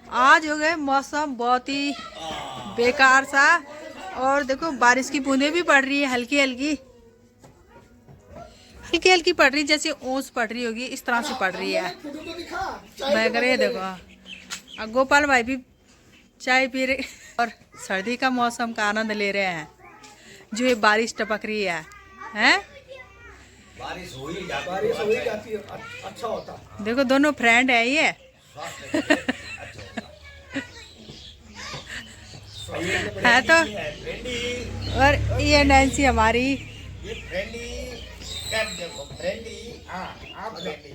आज हो गए मौसम बहुत ही बेकार सा। और देखो बारिश की बूंदें भी पड़ रही है, हल्की हल्की हल्की हल्की पड़ रही, जैसे ओस पड़ रही होगी इस तरह से पड़ रही है। मैं करे देखो अब गोपाल भाई भी चाय पी रहे और सर्दी का मौसम का आनंद ले रहे हैं। जो ये बारिश टपक रही है? बारिश हो ही जाती है, अच्छा होता देखो दोनों फ्रेंड है ये। है तो। और ये नैन्सी हमारी, ये फ्रेंडली कर देखो, फ्रेंडली। हाँ आप फ्रेंडली।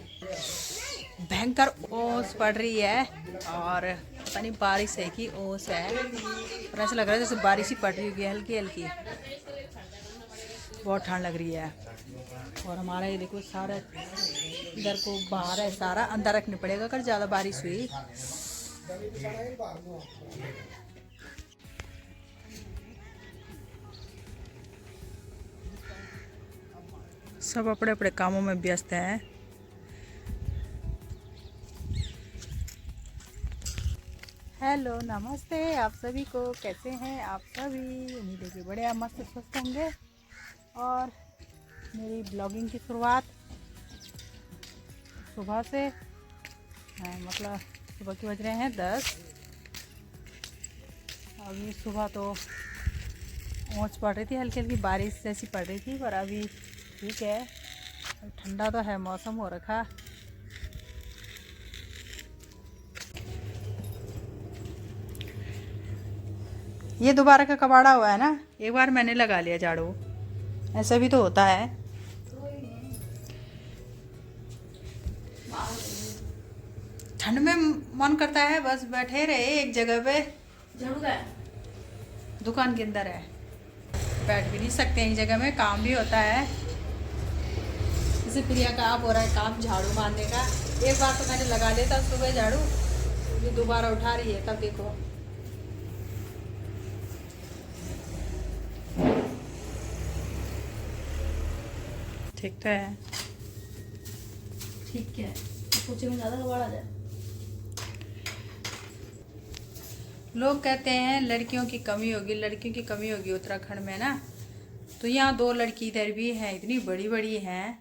भयंकर ओस पड़ रही है और पता नहीं बारिश है कि ओस है, और ऐसा लग रहा है जैसे बारिश ही पड़ रही होगी हल्की हल्की। बहुत ठंड लग रही है। और हमारा ये देखो सारा इधर को बाहर है, सारा अंदर रखने पड़ेगा अगर ज़्यादा बारिश हुई। सब अपने अपने कामों में व्यस्त हैं। हेलो नमस्ते आप सभी को, कैसे हैं आप सभी? उम्मीद है कि बड़े मस्त स्वस्थ होंगे। और मेरी ब्लॉगिंग की शुरुआत सुबह से मतलब सुबह के बज रहे हैं 10। अभी सुबह तो ओस पड़ रही थी, हल्की हल्की बारिश जैसी पड़ रही थी, पर अभी ठीक है, ठंडा तो है मौसम हो रखा। ये दोबारा का कबाड़ा हुआ है ना, एक बार मैंने लगा लिया झाड़ू, ऐसा भी तो होता है। ठंड में मन करता है बस बैठे रहे एक जगह पे। दुकान के अंदर है, बैठ भी नहीं सकते एक जगह में, काम भी होता है। जैसे प्रिया का आप हो रहा है काम झाड़ू मारने का। एक बार तो मैंने लगा लिया था सुबह झाड़ू, ये दोबारा उठा रही है, तब देखो। ठीक तो है, ठीक है, सोचे में ज़्यादा कबाड़ आ जाए। लोग कहते हैं लड़कियों की कमी होगी, लड़कियों की कमी होगी उत्तराखंड में ना। तो यहाँ 2 लड़की इधर भी हैं, इतनी बड़ी बड़ी हैं।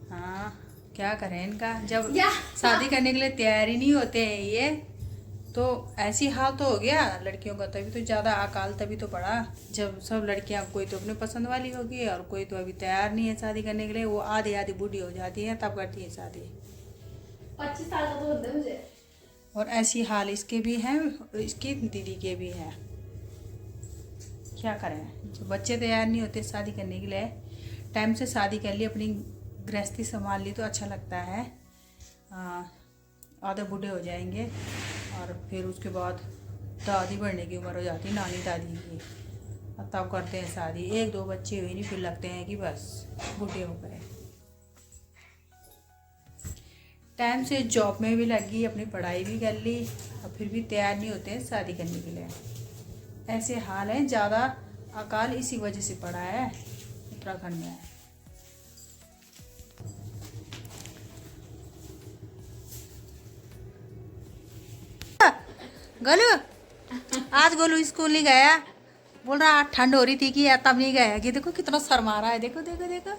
हाँ क्या करें इनका, जब शादी करने के लिए तैयार ही नहीं होते हैं ये, तो ऐसी हाल तो हो गया लड़कियों का। तभी तो ज़्यादा अकाल तभी तो पड़ा, जब सब लड़कियाँ कोई तो अपने पसंद वाली होगी और कोई तो अभी तैयार नहीं है शादी करने के लिए। वो आधी आधी बूढ़ी हो जाती है तब करती है शादी। 25 साल का तो होता है मुझे। और ऐसी हाल इसके भी हैं, इसकी दीदी के भी हैं। क्या करें, जो बच्चे तैयार नहीं होते शादी करने के लिए, टाइम से शादी कर ली, अपनी गृहस्थी संभाल ली तो अच्छा लगता है। आधे बूढ़े हो जाएंगे और फिर उसके बाद दादी बढ़ने की उम्र हो जाती है, नानी दादी की, और तब करते हैं शादी। 1-2 बच्चे हुए नहीं, फिर लगते हैं कि बस बूढ़े हो गए। टाइम से जॉब में भी लग गई, अपनी पढ़ाई भी कर ली, और फिर भी तैयार नहीं होते हैं शादी करने के लिए। ऐसे हाल है, ज़्यादा अकाल इसी वजह से पड़ा है उत्तराखंड में। गोलू, आज गोलू स्कूल नहीं गया, बोल रहा ठंड हो रही थी कि तब नहीं गया कि। देखो कितना शर्मा रहा है, देखो देखो देखो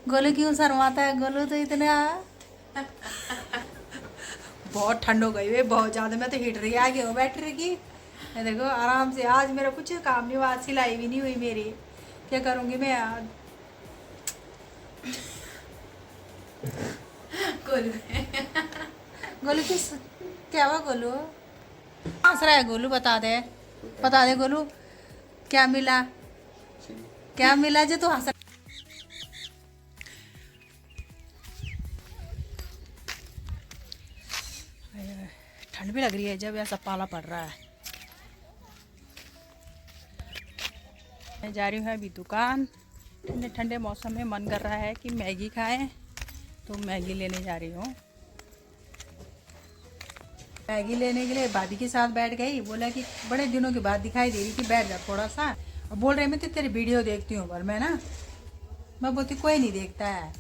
गोलू क्यों शर्माता है। गोलू तो इतना बहुत ठंड हो गई है, बहुत ज़्यादा। मैं तो हीटर के आगे हूँ बैटरी की, मैं देखो आराम से। आज मेरा कुछ काम नहीं हुआ, आज सिलाई भी नहीं हुई मेरी, क्या करूँगी मैं आज। गोलू गोलू किस क्या हुआ गोलू? हंस रहा है गोलू, बता दे गोलू, क्या मिला, क्या मिला जो तू हंस। ठंड भी लग रही है जब ऐसा पाला पड़ रहा है। मैं जा रही हूँ अभी दुकान। ठंडे ठंडे मौसम में मन कर रहा है कि मैगी खाएं, तो मैगी लेने जा रही हूँ। मैगी लेने के लिए भाभी के साथ बैठ गई, बोला कि बड़े दिनों के बाद दिखाई दे रही थी, बैठ जा थोड़ा सा। और बोल रहे मैं तो तेरी वीडियो देखती हूँ, पर मैं बोलती कोई नहीं देखता है।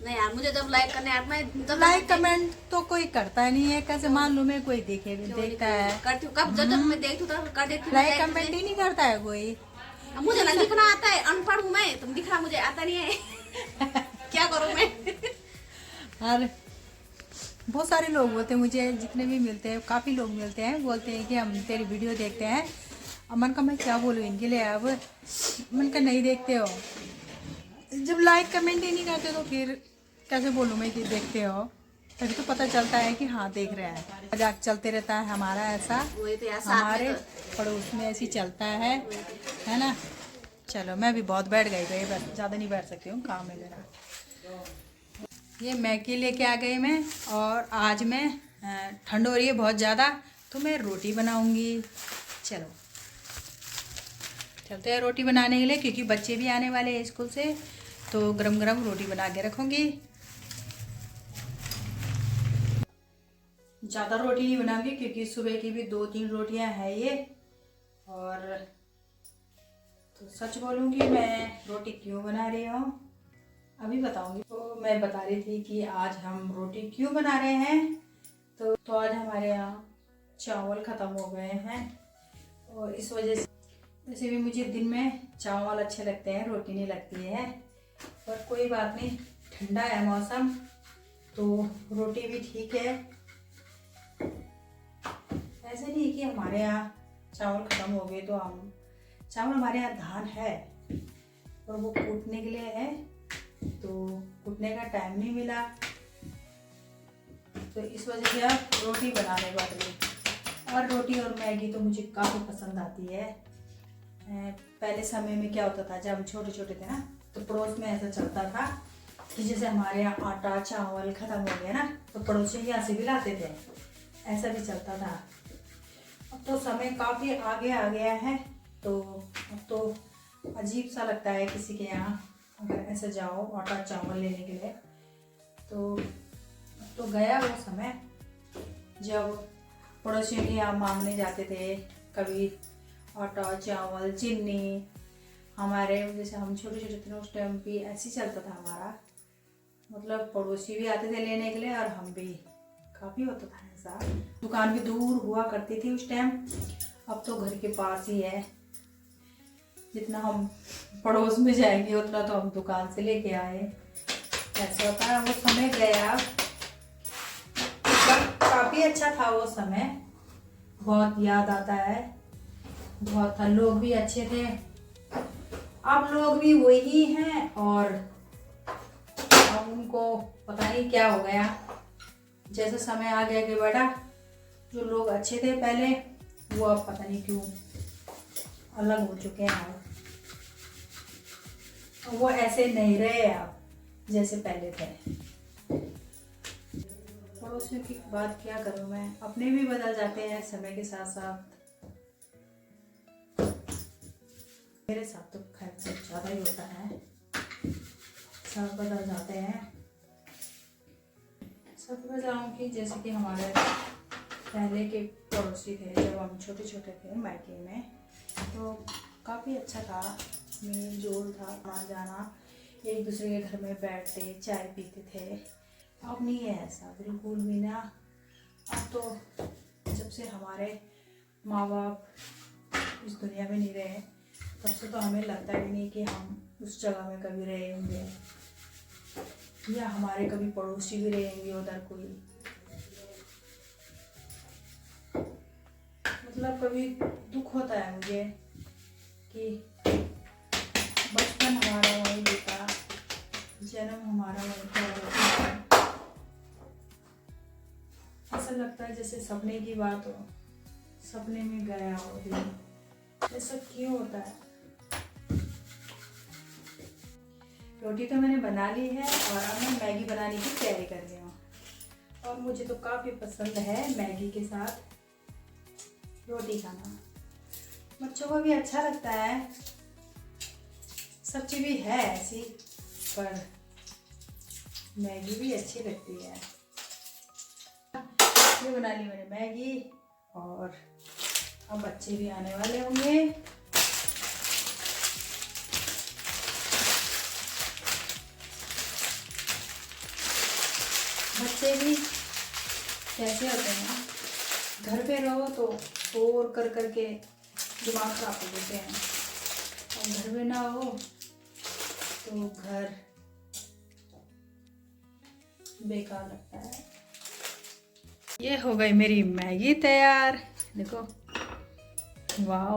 नहीं यार, मुझे जब लाइक करने यार, मैं जब लाइक कमेंट तो कोई करता नहीं है, कैसे मान लो मैं कोई देखता है। करती हूँ, कब जब मैं देखती हूँ तो कर देती हूँ लाइक कमेंट ही नहीं करता है कोई। अब मुझे ना लिखना आता है, अनपढ़ हूँ मैं, तुम दिखना मुझे आता नहीं है। क्या करूँ मैं? और बहुत सारे लोग बोलते हैं मुझे, जितने भी मिलते हैं, काफ़ी लोग मिलते हैं, बोलते हैं कि हम तेरी वीडियो देखते हैं। अब मन का मैं क्या बोलूँ इनके लिए, अब मन का नहीं देखते हो, जब लाइक कमेंट ही नहीं करते तो फिर कैसे बोलूँ मैं कि देखते हो। तभी तो पता चलता है कि हाँ देख रहे हैं। मजाक चलते रहता है हमारा ऐसा, वही तो यार, साथ हमारे में तो पड़ोस में ऐसी चलता है ना। चलो मैं भी बहुत बैठ गई भाई, बस ज़्यादा नहीं बैठ सकती हूँ, काम है मेरा। ये मैगी लेके आ गई मैं, और आज मैं ठंड हो रही है बहुत ज़्यादा, तो मैं रोटी बनाऊंगी। चलो चलते हैं रोटी बनाने के लिए, क्योंकि बच्चे भी आने वाले हैं स्कूल से, तो गरम गरम रोटी बना के रखूंगी। ज़्यादा रोटी नहीं बनाऊंगी क्योंकि सुबह की भी 2-3 रोटियां हैं ये। और तो सच बोलूँगी, मैं रोटी क्यों बना रही हूँ अभी बताऊंगी। तो मैं बता रही थी कि आज हम रोटी क्यों बना रहे हैं। तो आज हमारे यहाँ चावल ख़त्म हो गए हैं, और इस वजह से, वैसे भी मुझे दिन में चावल अच्छे लगते हैं, रोटी नहीं लगती है। पर कोई बात नहीं, ठंडा है मौसम तो रोटी भी ठीक है। ऐसे नहीं कि हमारे यहाँ चावल ख़त्म हो गए तो हम, चावल हमारे यहाँ धान है और वो कूटने के लिए है, तो कूटने का टाइम नहीं मिला, तो इस वजह से अब रोटी बनाने पड़ रही। और रोटी और मैगी तो मुझे काफ़ी पसंद आती है। पहले समय में क्या होता था, जब हम छोटे छोटे थे ना, तो पड़ोस में ऐसा चलता था कि जैसे हमारे यहाँ आटा चावल ख़त्म हो गया ना, तो पड़ोसी यहाँ से भी लाते थे, ऐसा भी चलता था। अब तो समय काफ़ी आगे आ गया है, तो अब तो अजीब सा लगता है किसी के यहाँ अगर ऐसे जाओ आटा चावल लेने के लिए। तो अब तो गया वो समय जब पड़ोसियों के यहाँ मांगने जाते थे, कभी आटा चावल चीनी। हमारे जैसे हम छोटे छोटे थे उस टाइम भी ऐसे ही चलता था हमारा, मतलब पड़ोसी भी आते थे लेने के लिए और हम भी, काफ़ी होता था ऐसा। दुकान भी दूर हुआ करती थी उस टाइम, अब तो घर के पास ही है। जितना हम पड़ोस में जाएंगे उतना तो हम दुकान से लेके आए, ऐसा होता है। वो समय गया, काफ़ी अच्छा था वो समय, बहुत याद आता है, बहुत था। लोग भी अच्छे थे, अब लोग भी वही हैं, और अब उनको पता नहीं क्या हो गया। जैसे समय आ गया कि बेटा, जो लोग अच्छे थे पहले, वो अब पता नहीं क्यों अलग हो चुके हैं। वो ऐसे नहीं रहे अब जैसे पहले थे। पड़ोसियों की बात क्या करूं मैं, अपने भी बदल जाते हैं समय के साथ साथ। मेरे साथ तो खैर कुछ ज़्यादा ही होता है, सब बदल जाते हैं। सब बताऊँ कि जैसे कि हमारे पहले के पड़ोसी थे, जब हम छोटे छोटे थे मायके में, तो काफ़ी अच्छा था, मेल जोल था, आना जाना, एक दूसरे के घर में बैठते चाय पीते थे। अब नहीं है ऐसा, बिल्कुल भी ना। अब तो जब से हमारे माँ बाप इस दुनिया में नहीं रहे, तब से तो हमें लगता भी नहीं कि हम उस जगह में कभी रहे होंगे, या हमारे कभी पड़ोसी भी रहेंगे उधर कोई। मतलब कभी दुख होता है मुझे कि बचपन हमारा वहीं बीता, जन्म हमारा वहीं था। ऐसा लगता है जैसे सपने की बात हो, सपने में गया हो दिन। ऐसा क्यों होता है? रोटी तो मैंने बना ली है, और अब मैं मैगी बनाने की तैयारी कर रही हूँ। और मुझे तो काफ़ी पसंद है मैगी के साथ रोटी खाना, बच्चों को भी अच्छा लगता है। सब्जी भी है ऐसी, पर मैगी भी अच्छी लगती है। ये बना ली मैंने मैगी, और अब बच्चे भी आने वाले होंगे। बच्चे भी कैसे होते हैं, घर पे रहो तो शोर कर करके दिमाग खराब कर देते हैं, और घर में ना हो तो घर बेकार लगता है। ये हो गई मेरी मैगी तैयार, देखो वाह।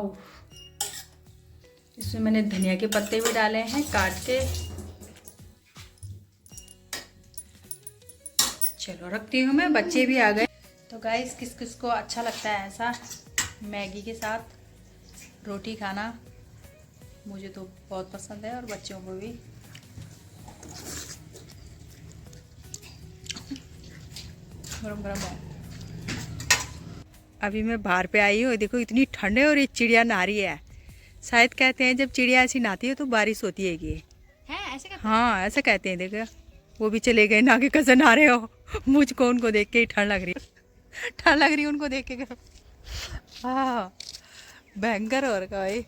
इसमें मैंने धनिया के पत्ते भी डाले हैं काट के। चलो रखती हूँ मैं, बच्चे भी आ गए। तो गाइस किस किस को अच्छा लगता है ऐसा मैगी के साथ रोटी खाना, मुझे तो बहुत पसंद है और बच्चों को भी। गरम गरम है। अभी मैं बाहर पे आई हूँ, देखो इतनी ठंड है और ये चिड़िया नहा रही है। शायद कहते हैं जब चिड़िया ऐसी नहाती है तो बारिश होती है। ये है ऐसे का? हाँ ऐसा कहते हैं। देखो वो भी चले गए, ना के कैसे नहा रहे हो। मुझको उनको देख के ही ठंड लग रही है, ठंड लग रही है उनको देख के। हाँ भयंकर हो रखा भाई।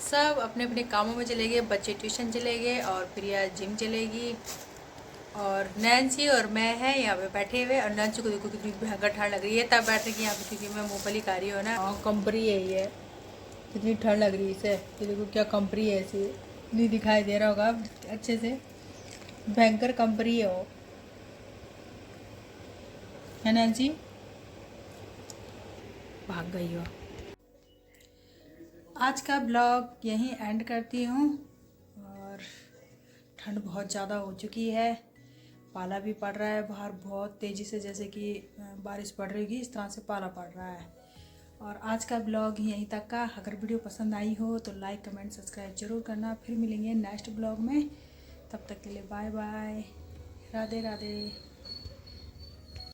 सब अपने अपने कामों में चले गए, बच्चे ट्यूशन चले गए और प्रिया जिम चलेगी, और नैन्सी और मैं है यहाँ पे बैठे हुए। और नैन्सी को देखो कितनी भयंकर ठंड लग रही है, तब बैठ रही यहाँ पे क्योंकि मैं मूंगफली खा रही हूँ ना। हाँ कंपरी है ये, कितनी ठंड लग रही है इसे। ये देखो क्या कंपरी है, ऐसे नहीं दिखाई दे रहा होगा अच्छे से, भयंकर कंपरी है वो, है नैन्सी। भाग गई हो। आज का ब्लॉग यहीं एंड करती हूँ। और ठंड बहुत ज़्यादा हो चुकी है, पाला भी पड़ रहा है बाहर बहुत तेज़ी से, जैसे कि बारिश पड़ रही होगी इस तरह से पाला पड़ रहा है। और आज का ब्लॉग यहीं तक का। अगर वीडियो पसंद आई हो तो लाइक कमेंट सब्सक्राइब जरूर करना। फिर मिलेंगे नेक्स्ट ब्लॉग में, तब तक के लिए बाय बाय, राधे राधे।